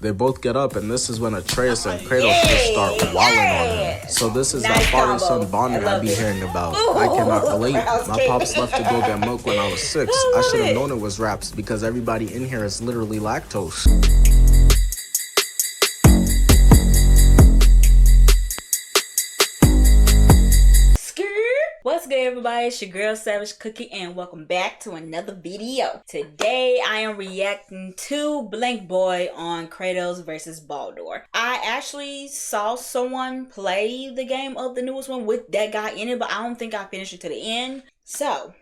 They both get up, and this is when Atreus and Kratos just start wilding on him. So this is that father-son bonding I be hearing about. I cannot relate. My pops left to go get milk when I was 6. I should have known it was raps because everybody in here is literally lactose. What's good, everybody? It's your girl Savage Cookie, and welcome back to another video. Today I am reacting to BlankBoy on Kratos versus Baldur. I actually saw someone play the game of the newest one with that guy in it, but I don't think I finished it to the end. So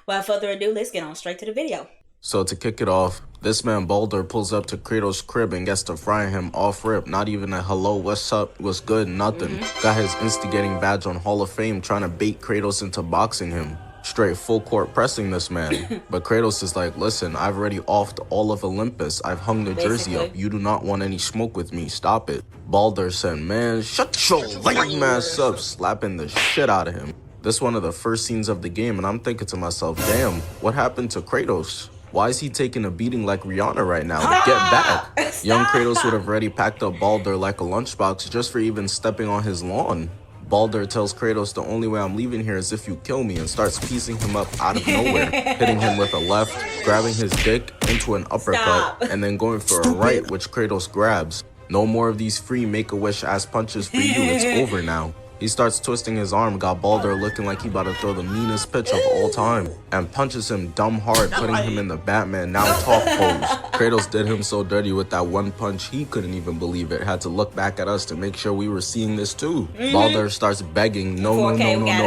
without further ado, let's get on straight to the video. So to kick it off, this man Baldur pulls up to Kratos' crib and gets to frying him off rip. Not even a hello, what's up, what's good, nothing. Got his instigating badge on Hall of Fame trying to bait Kratos into boxing him. Straight full court pressing this man. But Kratos is like, listen, I've already offed all of Olympus. I've hung the jersey up. You do not want any smoke with me. Stop it. Baldur said, man, shut your lame ass up, slapping the shit out of him. This one of the first scenes of the game, and I'm thinking to myself, damn, what happened to Kratos? Why is he taking a beating like Rihanna right now? Get back. Young Kratos would have already packed up Baldur like a lunchbox just for even stepping on his lawn. Baldur tells Kratos the only way I'm leaving here is if you kill me, and starts piecing him up out of nowhere, hitting him with a left, grabbing his dick into an uppercut, and then going for a right, which Kratos grabs. No more of these free make-a-wish ass punches for you, it's over now. He starts twisting his arm, got Baldur looking like he about to throw the meanest pitch of all time, and punches him dumb hard, putting him in the Batman now talk pose. Kratos did him so dirty with that one punch, he couldn't even believe it. Had to look back at us to make sure we were seeing this too. Baldur starts begging, no,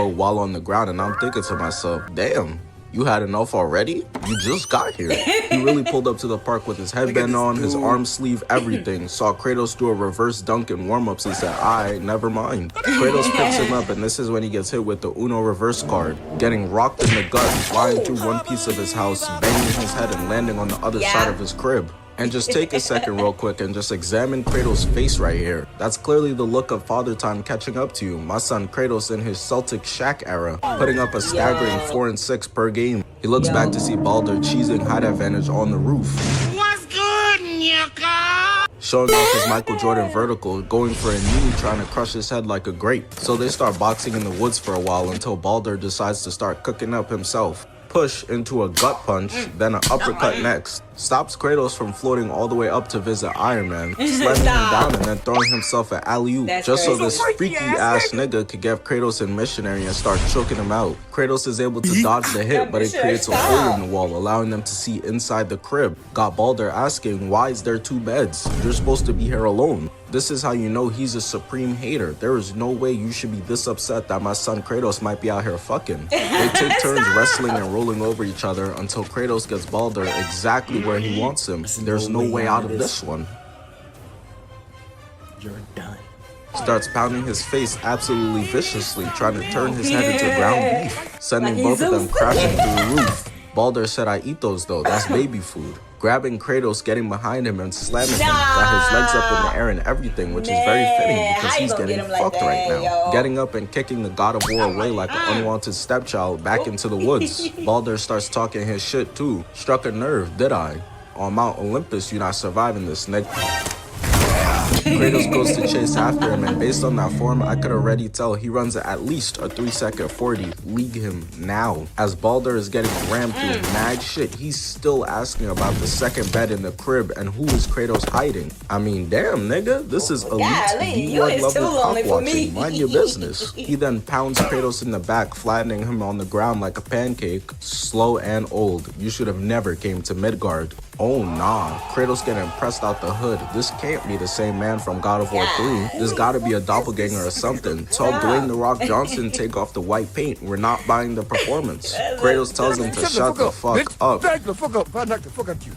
while on the ground, and I'm thinking to myself, damn. You had enough already? You just got here. He really pulled up to the park with his headband on, his arm sleeve, everything. Saw Kratos do a reverse dunk in warm-ups and said, aight, never mind. Kratos picks him up, and this is when he gets hit with the Uno reverse card, getting rocked in the gut, flying through one piece of his house, banging his head and landing on the other side of his crib. And just take a second real quick and just examine Kratos' face right here. That's clearly the look of father time catching up to you. My son Kratos in his Celtic Shaq era, putting up a staggering 4 and 6 per game. He looks back to see Baldur cheesing height advantage on the roof. What's good, Nyaka? Showing off his Michael Jordan vertical, going for a knee, trying to crush his head like a grape. So they start boxing in the woods for a while until Baldur decides to start cooking up himself. Push into a gut punch, then an uppercut next. Stops Kratos from floating all the way up to visit Iron Man, slamming him down and then throwing himself an alley-oop just so this freaky-ass nigga could get Kratos in missionary and start choking him out. Kratos is able to dodge the hit, but it creates a hole in the wall, allowing them to see inside the crib. Got Baldur asking, why is there 2 beds? You're supposed to be here alone. This is how you know he's a supreme hater. There is no way you should be this upset that my son Kratos might be out here fucking. They take turns wrestling and rolling over each other until Kratos gets Baldur exactly where he wants him. There's no way out of this one. You're done. Starts pounding his face absolutely viciously, trying to turn his head into ground beef, sending both of them crashing through the roof. Baldur said, I eat those though, that's baby food. Grabbing Kratos, getting behind him and slamming him, got his legs up in the air and everything, which is very fitting because he's getting fucked right now. Getting up and kicking the God of War away like an unwanted stepchild back into the woods. Baldur starts talking his shit too. Struck a nerve, did I? On Mount Olympus, you're not surviving this, nigga. Kratos goes to chase after him, and based on that form, I could already tell he runs at least a 3-second 40. League him now. As Baldur is getting rammed through mad shit, he's still asking about the second bed in the crib and who is Kratos hiding. I mean, damn, nigga, this is elite B1 level cock watching. Mind your business. He then pounds Kratos in the back, flattening him on the ground like a pancake. Slow and old. You should have never came to Midgard. Oh nah, Kratos getting pressed out the hood. This can't be the same man from God of War 3. This gotta be a doppelganger or something. Tell Dwayne The Rock Johnson take off the white paint. We're not buying the performance. Kratos tells him to shut the fuck up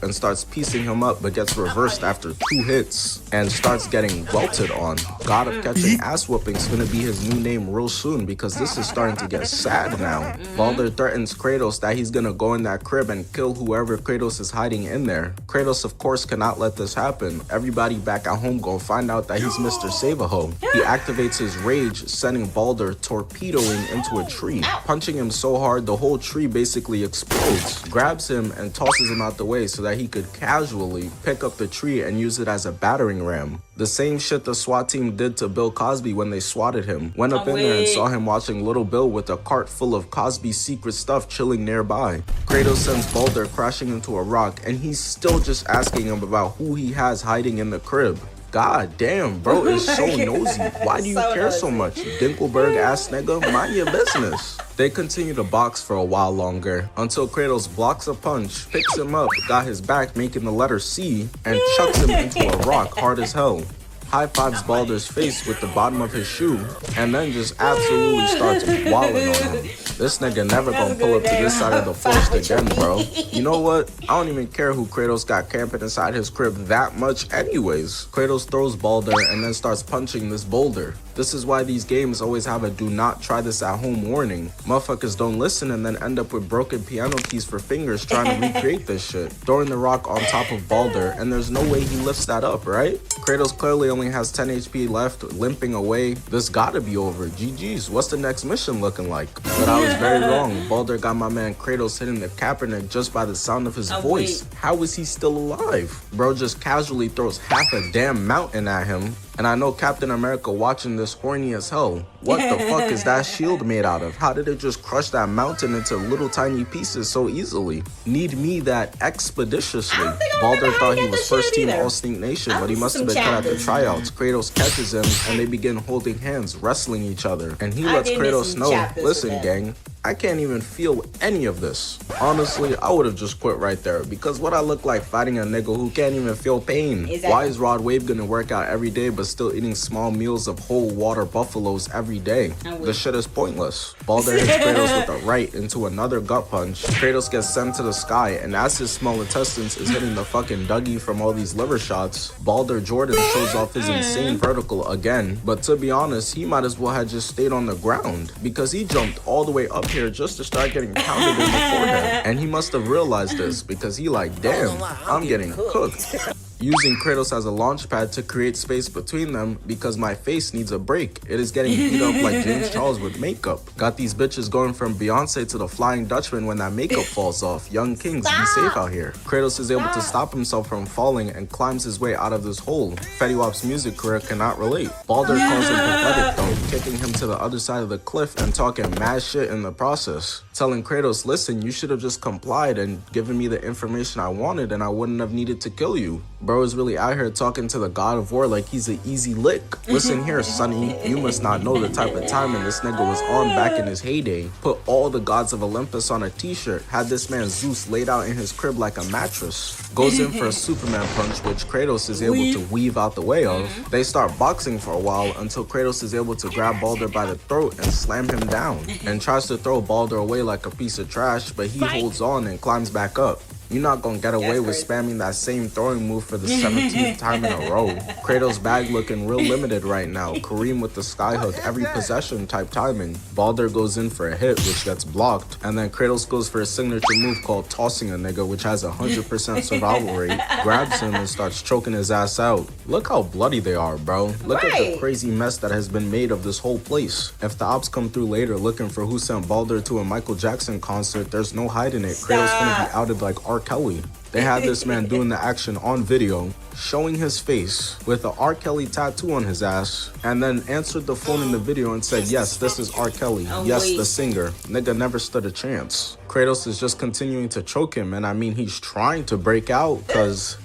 and starts piecing him up, but gets reversed after 2 hits and starts getting welted on. God of catching ass whooping's gonna be his new name real soon because this is starting to get sad now. Baldur threatens Kratos that he's gonna go in that crib and kill whoever Kratos is hiding in there. there. Kratos, of course, cannot let this happen. Everybody back at home gonna find out that he's Mr. Save-A-Ho. He activates his rage, sending Baldur torpedoing into a tree, punching him so hard the whole tree basically explodes, grabs him and tosses him out the way so that he could casually pick up the tree and use it as a battering ram. The same shit the SWAT team did to Bill Cosby when they swatted him. Went up in there and saw him watching Little Bill with a cart full of Cosby's secret stuff chilling nearby. Kratos sends Baldur crashing into a rock, and he's still just asking him about who he has hiding in the crib. God damn, bro is so nosy. Why do you care so much? Dinkelberg ass nigga, mind your business. They continue to box for a while longer until Kratos blocks a punch, picks him up, got his back making the letter C, and chucks him into a rock hard as hell. High fives Baldur's face with the bottom of his shoe, and then just absolutely starts wilding on him. This nigga never gonna pull up to this side of the forest again, bro. You know what? I don't even care who Kratos got camping inside his crib that much anyways. Kratos throws Baldur and then starts punching this boulder. This is why these games always have a do not try this at home warning. Motherfuckers don't listen and then end up with broken piano keys for fingers trying to recreate this shit. Throwing the rock on top of Baldur, and there's no way he lifts that up, right? Kratos clearly only has 10 HP left, limping away. This gotta be over. GG's. What's the next mission looking like? But I was very wrong. Baldur got my man Kratos hitting the Kaepernick just by the sound of his voice. How is he still alive? Bro just casually throws half a damn mountain at him. And I know Captain America watching this horny as hell. What the fuck is that shield made out of? How did it just crush that mountain into little tiny pieces so easily? Need me that expeditiously. Baldur thought he was first team All Sneak Nation, but he must have been cut at the tryouts. Kratos catches him and they begin holding hands, wrestling each other. And he lets Kratos know, listen gang, I can't even feel any of this. Honestly, I would have just quit right there because what I look like fighting a nigga who can't even feel pain. Why is Rod Wave gonna work out every day but still eating small meals of whole water buffaloes every day? This shit is pointless. Baldur hits Kratos with a right into another gut punch. Kratos gets sent to the sky, and as his small intestines is hitting the fucking Dougie from all these liver shots, Baldur Jordan shows off his insane vertical again. But to be honest, he might as well have just stayed on the ground because he jumped all the way up here just to start getting pounded in the forehead. And he must have realized this because he like, damn, I'm getting cooked. Using Kratos as a launch pad to create space between them because my face needs a break. It is getting beat up like James Charles with makeup. Got these bitches going from Beyonce to the Flying Dutchman when that makeup falls off. Young kings, be safe out here. Kratos is able to stop himself from falling and climbs his way out of this hole. Fetty Wap's music career cannot relate. Baldur calls him pathetic though, kicking him to the other side of the cliff and talking mad shit in the process. Telling Kratos, listen, you should have just complied and given me the information I wanted and I wouldn't have needed to kill you. Bro is really out here talking to the God of War like he's an easy lick. Listen here, sonny, you must not know the type of timing this nigga was on back in his heyday. Put all the gods of Olympus on a t-shirt, had this man Zeus laid out in his crib like a mattress. Goes in for a Superman punch, which Kratos is able to weave out the way of. They start boxing for a while until Kratos is able to grab Baldur by the throat and slam him down, and tries to throw Baldur away like a piece of trash, but he holds on and climbs back up. You're not gonna get away with spamming that same throwing move for the 17th time in a row. Kratos' bag looking real limited right now. Kareem with the skyhook, every possession type timing. Baldur goes in for a hit, which gets blocked. And then Kratos goes for a signature move called tossing a nigga, which has a 100% survival rate. Grabs him and starts choking his ass out. Look how bloody they are, bro. Look at the crazy mess that has been made of this whole place. If the ops come through later looking for who sent Baldur to a Michael Jackson concert, there's no hiding it. Kratos gonna be outed like R. Kelly. They had this man doing the action on video, showing his face with a R. Kelly tattoo on his ass, and then answered the phone in the video and said, yes, this is R. Kelly. Yes, the singer. Nigga never stood a chance. Kratos is just continuing to choke him, and I mean, he's trying to break out, cause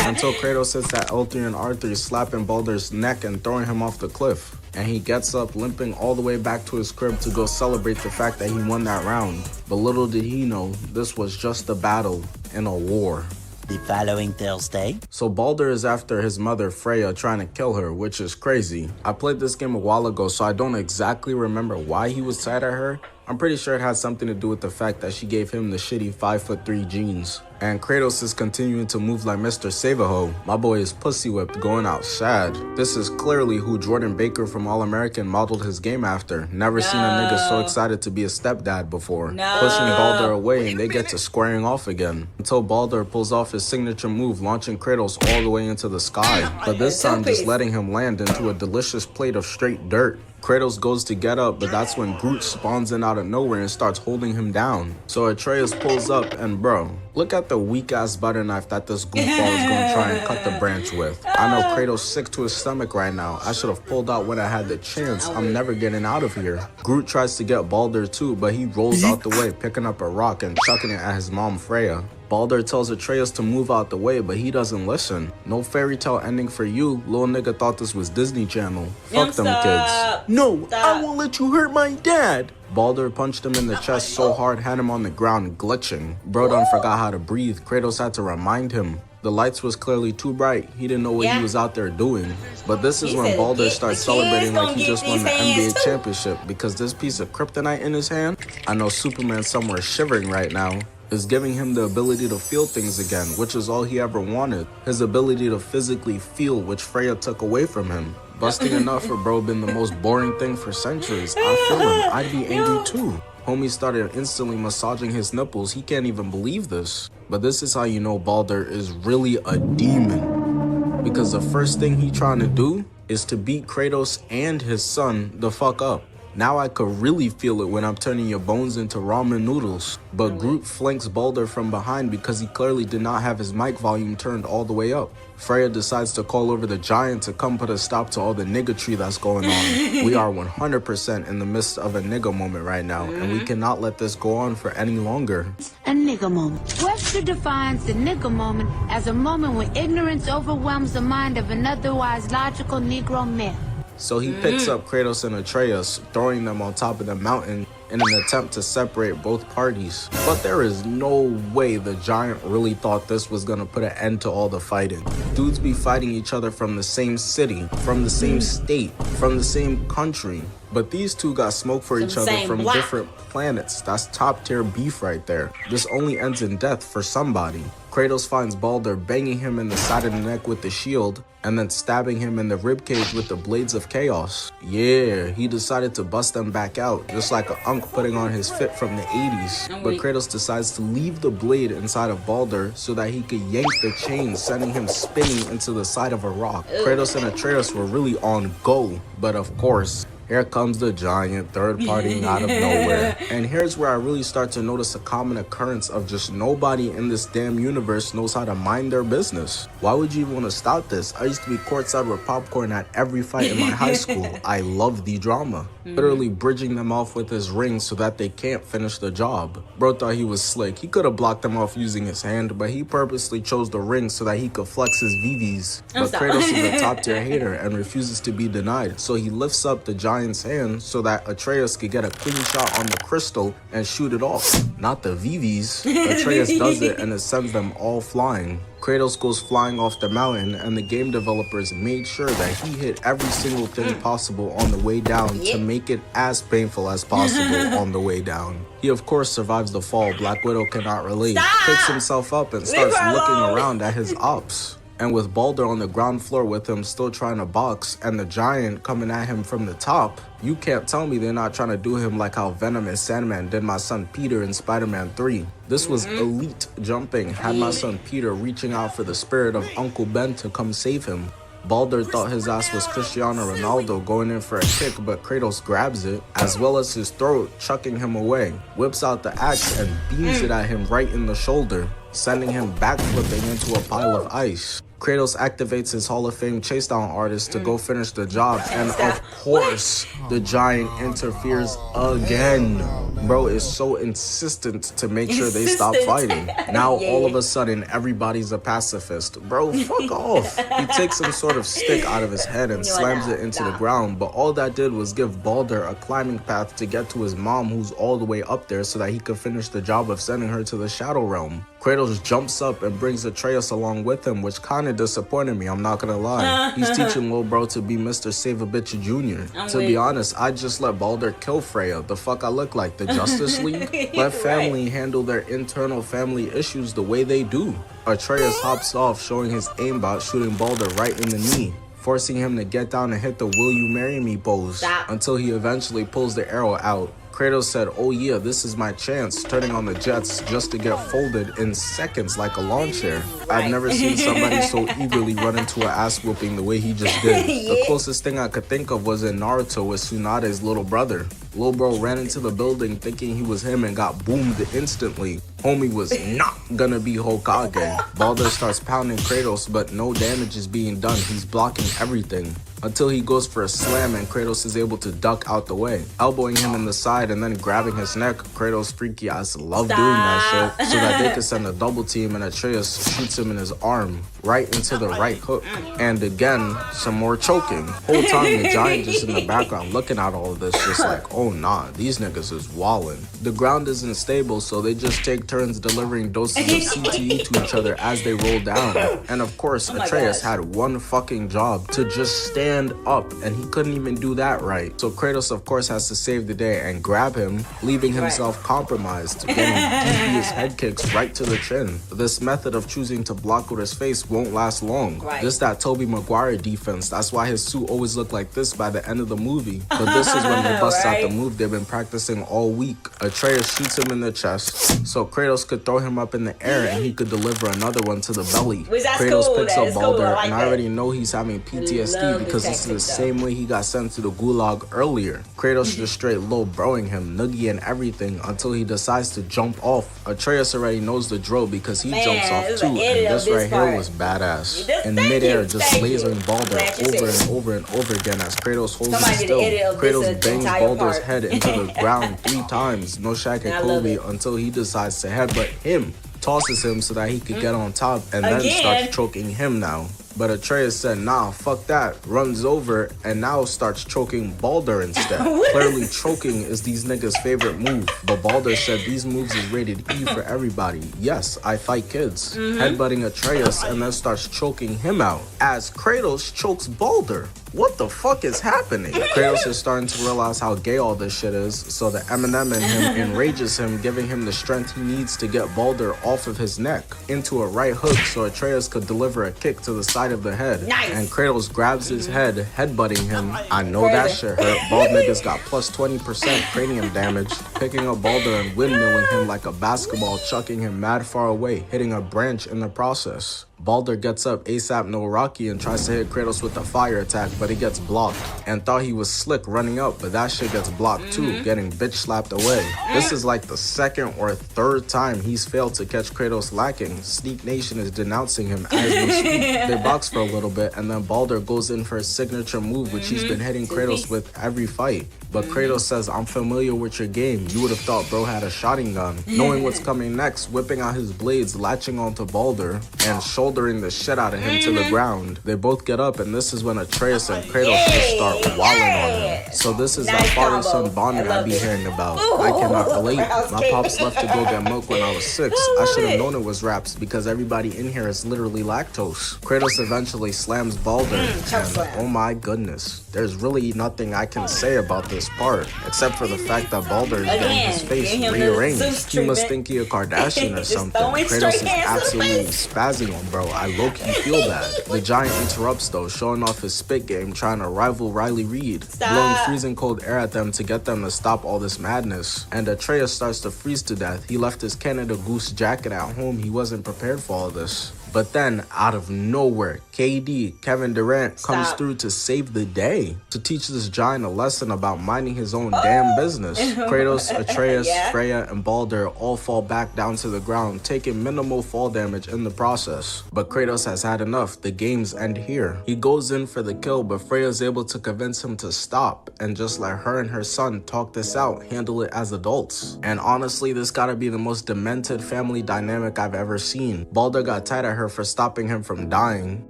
until Kratos hits that L3 and R3, slapping Baldur's neck and throwing him off the cliff. And he gets up limping all the way back to his crib to go celebrate the fact that he won that round. But little did he know, this was just a battle in a war. The following Thursday. So Baldur is after his mother Freya, trying to kill her, which is crazy. I played this game a while ago, so I don't exactly remember why he was sad at her. I'm pretty sure it had something to do with the fact that she gave him the shitty 5'3" jeans. And Kratos is continuing to move like Mr. Savaho. My boy is pussy whipped, going out sad. This is clearly who Jordan Baker from All American modeled his game after. Never seen a nigga so excited to be a stepdad before. Pushing Baldur away and they get to squaring off again. Until Baldur pulls off his signature move, launching Kratos all the way into the sky. But this time just letting him land into a delicious plate of straight dirt. Kratos goes to get up, but that's when Groot spawns in out of nowhere and starts holding him down. So Atreus pulls up and bro, look at the weak ass butter knife that this goofball is gonna try and cut the branch with. I know Kratos sick to his stomach right now. I should have pulled out when I had the chance. I'm never getting out of here. Groot tries to get Baldur too, but he rolls out the way, picking up a rock and chucking it at his mom Freya. Baldur tells Atreus to move out the way, but he doesn't listen. No fairy tale ending for you. Little nigga thought this was Disney Channel. Fuck them kids. No, I won't let you hurt my dad. Baldur punched him in the chest so hard, had him on the ground glitching. Bro done forgot how to breathe. Kratos had to remind him. The lights was clearly too bright. He didn't know what he was out there doing. But this is when Baldur starts celebrating like he just won the NBA championship, because this piece of kryptonite in his hand, I know Superman somewhere shivering right now, is giving him the ability to feel things again, which is all he ever wanted. His ability to physically feel, which Freya took away from him. Busting enough for bro been the most boring thing for centuries. I feel him. I'd be angry too. Homie started instantly massaging his nipples. He can't even believe this. But this is how you know Baldur is really a demon. Because the first thing he trying to do is to beat Kratos and his son the fuck up. Now I could really feel it when I'm turning your bones into ramen noodles. But Groot flanks Baldur from behind because he clearly did not have his mic volume turned all the way up. Freya decides to call over the giant to come put a stop to all the niggatry that's going on. We are 100% in the midst of a nigga moment right now, and we cannot let this go on for any longer. A nigga moment. Webster defines the nigga moment as a moment when ignorance overwhelms the mind of an otherwise logical Negro male. So he picks up Kratos and Atreus, throwing them on top of the mountain in an attempt to separate both parties. But there is no way the giant really thought this was gonna put an end to all the fighting. Dudes be fighting each other from the same city, from the same state, from the same country. But these two got smoke for each other from different planets. That's top tier beef right there. This only ends in death for somebody. Kratos finds Baldur banging him in the side of the neck with the shield and then stabbing him in the ribcage with the blades of chaos. Yeah, he decided to bust them back out, just like a unk putting on his fit from the 80s. But Kratos decides to leave the blade inside of Baldur so that he could yank the chain, sending him spinning into the side of a rock. Kratos and Atreus were really on go, but of course, here comes the giant third partying out of nowhere. And here's where I really start to notice a common occurrence of just nobody in this damn universe knows how to mind their business. Why would you even want to stop this? I used to be courtside with popcorn at every fight in my high school. I love the drama. Literally bridging them off with his ring so that they can't finish the job. Bro thought he was slick. He could have blocked them off using his hand, but he purposely chose the ring so that he could flex his VVs. But Kratos is a top tier hater and refuses to be denied. So he lifts up the giant's hand so that Atreus could get a clean shot on the crystal and shoot it off. Not the VVs. Atreus does it and it sends them all flying. Kratos goes flying off the mountain, and the game developers made sure that he hit every single thing possible on the way down to make it as painful as possible on the way down. He of course survives the fall. Black Widow cannot relate. Picks himself up and starts looking around at his ops. And with Baldur on the ground floor with him still trying to box and the giant coming at him from the top, you can't tell me they're not trying to do him like how Venom and Sandman did my son Peter in Spider-Man 3. This was elite jumping, had my son Peter reaching out for the spirit of Uncle Ben to come save him. Baldur thought his ass was Cristiano Ronaldo going in for a kick, but Kratos grabs it, as well as his throat, chucking him away. Whips out the axe and beams it at him right in the shoulder, sending him backflipping into a pile of ice. Kratos activates his Hall of Fame chase down artist to go finish the job, and of course, the giant interferes again. Bro is so insistent to make sure they stop fighting. Now all of a sudden, everybody's a pacifist. Bro, fuck off. He takes some sort of stick out of his head and slams it into the ground, but all that did was give Baldur a climbing path to get to his mom, who's all the way up there, so that he could finish the job of sending her to the Shadow Realm. Kratos jumps up and brings Atreus along with him, which kinda disappointed me, I'm not gonna lie. He's teaching lil bro to be Mr. Save-A-Bitch Jr. To be honest, I'd just let Baldur kill Freya. The fuck I look like, the Justice League? Let family handle their internal family issues the way they do. Atreus hops off, showing his aimbot, shooting Baldur right in the knee, forcing him to get down and hit the "Will you marry me" pose until he eventually pulls the arrow out. Kratos said, "Oh yeah, this is my chance," turning on the jets just to get folded in seconds like a lawn chair. I've never seen somebody so eagerly run into an ass whooping the way he just did. The closest thing I could think of was in Naruto with Tsunade's little brother. Lil bro ran into the building thinking he was him and got boomed instantly. Homie was not gonna be Hokage. Baldur starts pounding Kratos, but no damage is being done. He's blocking everything until he goes for a slam and Kratos is able to duck out the way, elbowing him in the side and then grabbing his neck. Kratos' freaky ass love doing that shit so that they could send a double team, and Atreus shoots him in his arm right into the right hook. And again, some more choking. Whole time the giant just in the background looking at all of this just like, oh nah, these niggas is wallin'. The ground isn't stable, so they just take turns delivering doses of CTE to each other as they roll down. And of course, Atreus had one fucking job, to just stand up, and he couldn't even do that right. So Kratos of course has to save the day and grab him, leaving himself compromised, getting devious head kicks right to the chin. This method of choosing to block with his face won't last long. This that Tobey Maguire defense, that's why his suit always looked like this by the end of the movie. But this is when they bust out the move they've been practicing all week. Atreus shoots him in the chest, so Kratos could throw him up in the air and he could deliver another one to the belly. Kratos picks up Baldur, and I already know he's having PTSD because this is the same way he got sent to the gulag earlier. Kratos just straight low broing him, noogie and everything, until he decides to jump off. Atreus already knows the drill because he jumps off too, and this right here was badass. In midair, just lasering Baldur over and over and over again as Kratos holds him still. Kratos bangs Baldur's head into the ground 3 times, no Shaq and Kobe, until he decides to headbutt him, tosses him so that he could get on top, and then starts choking him now. But Atreus said, nah, fuck that, runs over, and now starts choking Baldur instead. Clearly choking is these niggas' favorite move, but Baldur said these moves is rated E for everybody. Yes, I fight kids. Headbutting Atreus and then starts choking him out as Kratos chokes Baldur. What the fuck is happening? Kratos is starting to realize how gay all this shit is, so the Eminem in him enrages him, giving him the strength he needs to get Baldur off of his neck into a right hook so Atreus could deliver a kick to the side of the head. And Kratos grabs his head, headbutting him. I know that shit hurt. Bald niggas got plus 20% cranium damage, picking up Baldur and windmilling him like a basketball, chucking him mad far away, hitting a branch in the process. Baldur gets up ASAP no Rocky and tries to hit Kratos with a fire attack, but he gets blocked, and thought he was slick running up, but that shit gets blocked too, getting bitch slapped away. This is like the 2nd or 3rd time he's failed to catch Kratos lacking. Sneak Nation is denouncing him as we speak. They box for a little bit, and then Baldur goes in for his signature move, which he's been hitting Kratos with every fight. But Kratos says, I'm familiar with your game. You would have thought bro had a shotting gun. Knowing what's coming next, whipping out his blades, latching onto Baldur, and shouldering the shit out of him to the ground. They both get up, and this is when Atreus and Kratos just start wilding on him. So this is that father-son bonding I be hearing about. I cannot relate. My pops left to go get milk when I was 6. I should have known it was raps because everybody in here is literally lactose. Kratos eventually slams Baldur, and oh my goodness, there's really nothing I can say about this part, except for the fact that Baldur is getting his face rearranged. He must think he a Kardashian or something. Kratos is absolutely spazzing on bro. I low-key feel bad. The giant interrupts though, showing off his spit game, trying to rival Riley Reid, blowing freezing cold air at them to get them to stop all this madness. And Atreus starts to freeze to death. He left his Canada Goose jacket at home. He wasn't prepared for all this. But then, out of nowhere, KD, Kevin Durant, comes through to save the day, to teach this giant a lesson about minding his own damn business. Kratos, Atreus, Freya, and Baldur all fall back down to the ground, taking minimal fall damage in the process. But Kratos has had enough. The games end here. He goes in for the kill, but Freya's able to convince him to stop and just let her and her son talk this out, handle it as adults. And honestly, this gotta be the most demented family dynamic I've ever seen. Baldur got tired of her her for stopping him from dying.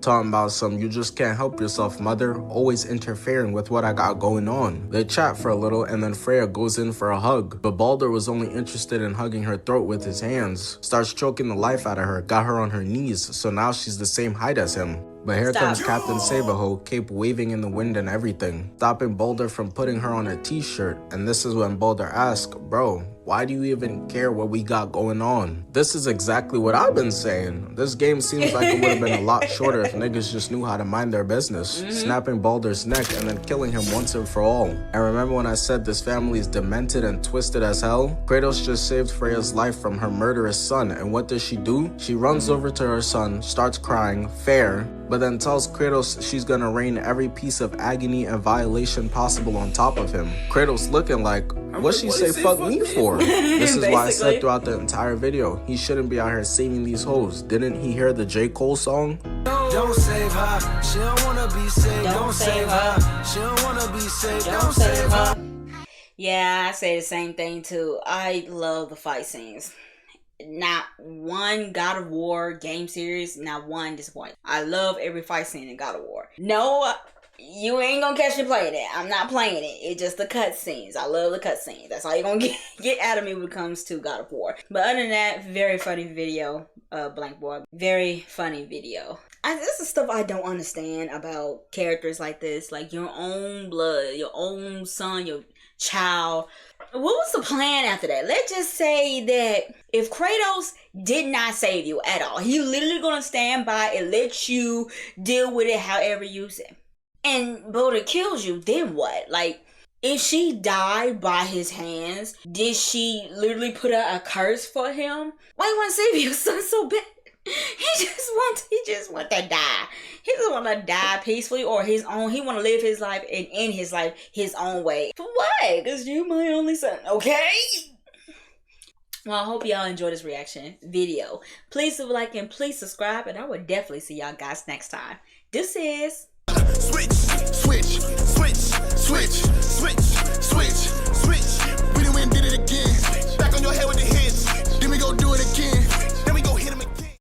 Talking about some "you just can't help yourself, mother, always interfering with what I got going on." They chat for a little and then Freya goes in for a hug, but Baldur was only interested in hugging her throat with his hands. Starts choking the life out of her, got her on her knees, so now she's the same height as him. But here comes Captain Saberho, cape waving in the wind and everything, stopping Baldur from putting her on a t-shirt. And this is when Baldur asks, "Bro, why do you even care what we got going on?" This is exactly what I've been saying. This game seems like it would have been a lot shorter if niggas just knew how to mind their business. Snapping Baldur's neck and then killing him once and for all. And remember when I said this family is demented and twisted as hell? Kratos just saved Freya's life from her murderous son, and what does she do? She runs over to her son, starts crying, fair, but then tells Kratos she's gonna rain every piece of agony and violation possible on top of him. Kratos looking like, what'd she say fuck me for? This is why I said throughout the entire video, he shouldn't be out here saving these hoes. Didn't he hear the J. Cole song? Don't save her, she don't wanna be saved. Don't save her, she don't wanna be saved. Don't save her. Yeah, I say the same thing too. I love the fight scenes. Not one God of War game series, not one disappointed. I love every fight scene in God of War. No, you ain't gonna catch me playing it. I'm not playing it. It's just the cutscenes. I love the cutscenes. That's all you're gonna get out of me when it comes to God of War. But other than that, very funny video, BlankBoy. Very funny video. This is stuff I don't understand about characters like this. Like your own blood, your own son, your child. What was the plan after that? Let's just say that if Kratos did not save you at all, he literally gonna stand by and let you deal with it however you say. And Baldur kills you, then what? Like, if she died by his hands, did she literally put out a curse for him? Why you want to save your son so bad? He just want to die. He just want to die peacefully, or his own. He want to live his life and end his life his own way. For what? Because you my only son, okay? Well, I hope y'all enjoyed this reaction video. Please leave a like and please subscribe, and I will definitely see y'all guys next time. This is Switch, switch, switch, switch, switch.